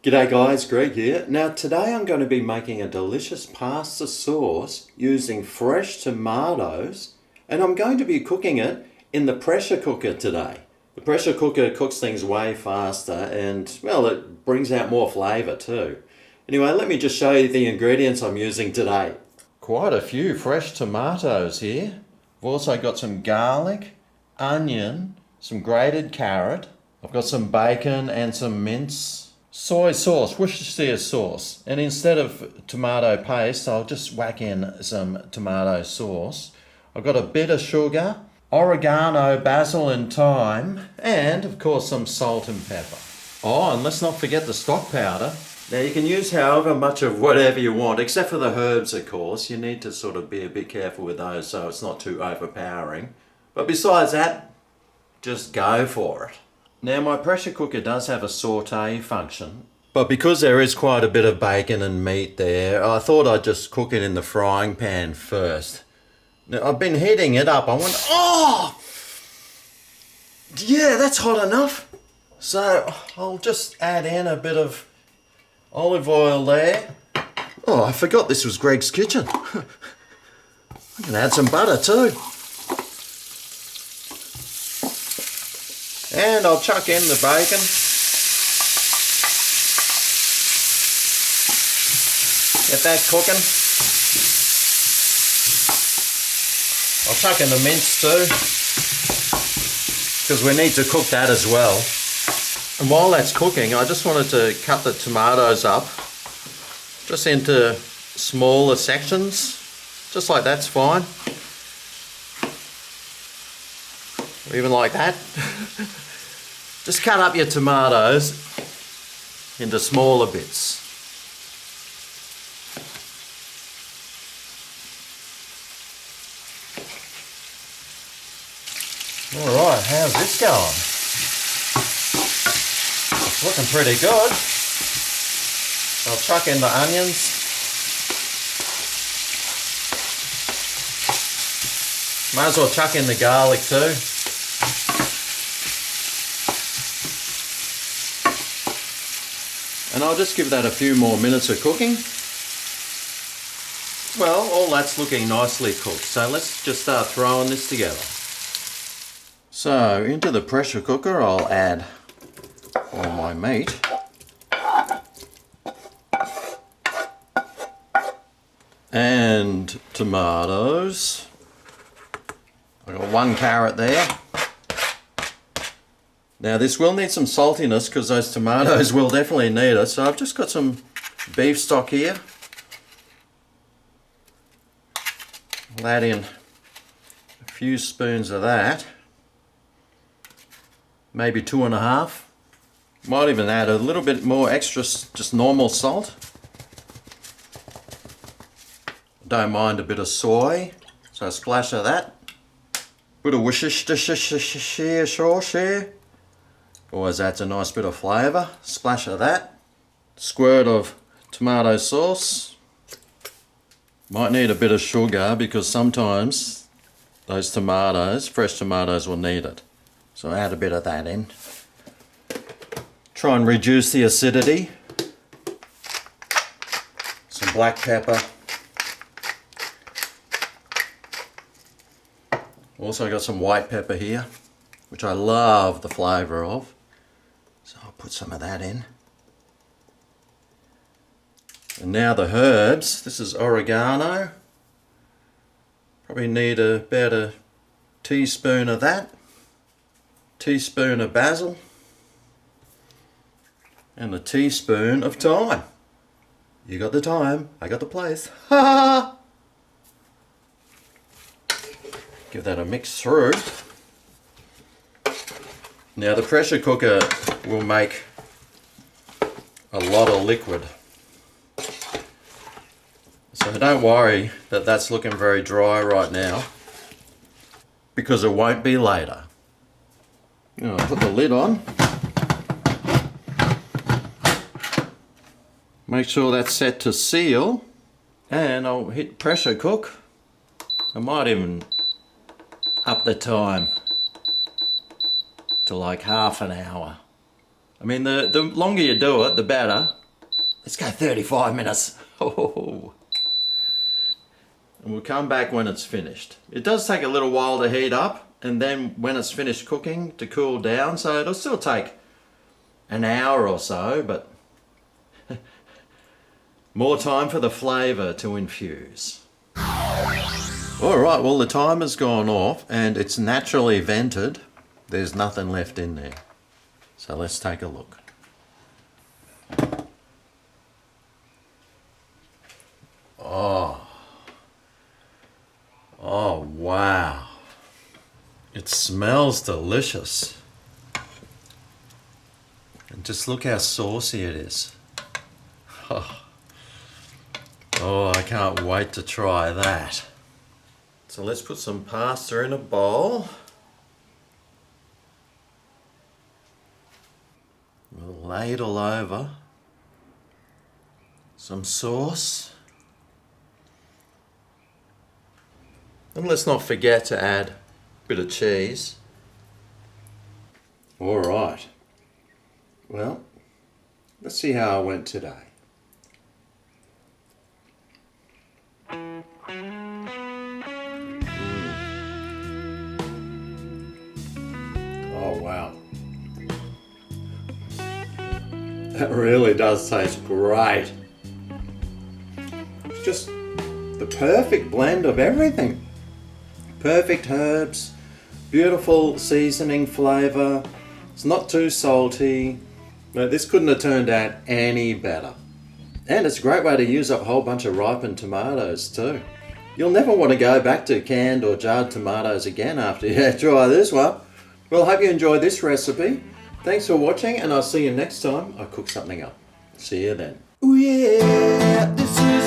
G'day guys, Greg here. Now today I'm going to be making a delicious pasta sauce using fresh tomatoes, and I'm going to be cooking it in the pressure cooker today. The pressure cooker cooks things way faster and, well, it brings out more flavour too. Anyway, let me just show you the ingredients I'm using today. Quite a few fresh tomatoes here. I've also got some garlic, onion, some grated carrot. I've got some bacon and some mince. Soy sauce, Worcestershire sauce, and instead of tomato paste I'll just whack in some tomato sauce. I've got a bit of sugar, oregano, basil and thyme, and of course some salt and pepper. Oh, and let's not forget the stock powder. Now you can use however much of whatever you want, except for the herbs of course. You need to sort of be a bit careful with those so it's not too overpowering. But besides that, just go for it. Now my pressure cooker does have a saute function, but because there is quite a bit of bacon and meat there, I thought I'd just cook it in the frying pan first. Now I've been heating it up. I went, oh! Yeah, that's hot enough. So I'll just add in a bit of olive oil there. Oh, I forgot this was Greg's kitchen. I can add some butter too. And I'll chuck in the bacon. Get that cooking. I'll chuck in the mince too, because we need to cook that as well. And while that's cooking, I just wanted to cut the tomatoes up just into smaller sections. Just like that's fine. Or even like that. Just cut up your tomatoes into smaller bits. Alright, how's this going? It's looking pretty good. I'll chuck in the onions. Might as well chuck in the garlic too. And I'll just give that a few more minutes of cooking. Well, all that's looking nicely cooked, so let's just start throwing this together. So into the pressure cooker I'll add all my meat. And tomatoes. I've got one carrot there. Now this will need some saltiness because those tomatoes will definitely need it. So I've just got some beef stock here. I'll add in a few spoons of that. Maybe 2.5. Might even add a little bit more extra, just normal salt. Don't mind a bit of soy, so a splash of that. Bit of Worcestershire sauce here. Always adds a nice bit of flavour. Splash of that. Squirt of tomato sauce. Might need a bit of sugar because sometimes those tomatoes, fresh tomatoes, will need it. So add a bit of that in. Try and reduce the acidity. Some black pepper. Also got some white pepper here, which I love the flavour of. So I'll put some of that in. And now the herbs. This is oregano. Probably need about a teaspoon of that. Teaspoon of basil. And a teaspoon of thyme. You got the thyme, I got the place. Ha! Give that a mix through. Now the pressure cooker will make a lot of liquid. So don't worry that that's looking very dry right now, because it won't be later. I'll put the lid on. Make sure that's set to seal, and I'll hit pressure cook. I might even up the time to like half an hour. I mean, the longer you do it, the better. Let's go 35 minutes. Oh. And we'll come back when it's finished. It does take a little while to heat up, and then when it's finished cooking to cool down, so it'll still take an hour or so, but more time for the flavour to infuse. Alright, well the timer's gone off and it's naturally vented. There's nothing left in there. So let's take a look. Oh wow. It smells delicious. And just look how saucy it is. Oh, I can't wait to try that. So let's put some pasta in a bowl. We'll ladle over some sauce. And let's not forget to add a bit of cheese. All right. Well, let's see how I went today. Oh wow. That really does taste great. It's just the perfect blend of everything. Perfect herbs, beautiful seasoning flavour. It's not too salty. No, this couldn't have turned out any better. And it's a great way to use up a whole bunch of ripened tomatoes too. You'll never want to go back to canned or jarred tomatoes again after you try this one. Well, I hope you enjoyed this recipe. Thanks for watching, and I'll see you next time I cook something up. See you then. Ooh yeah, this is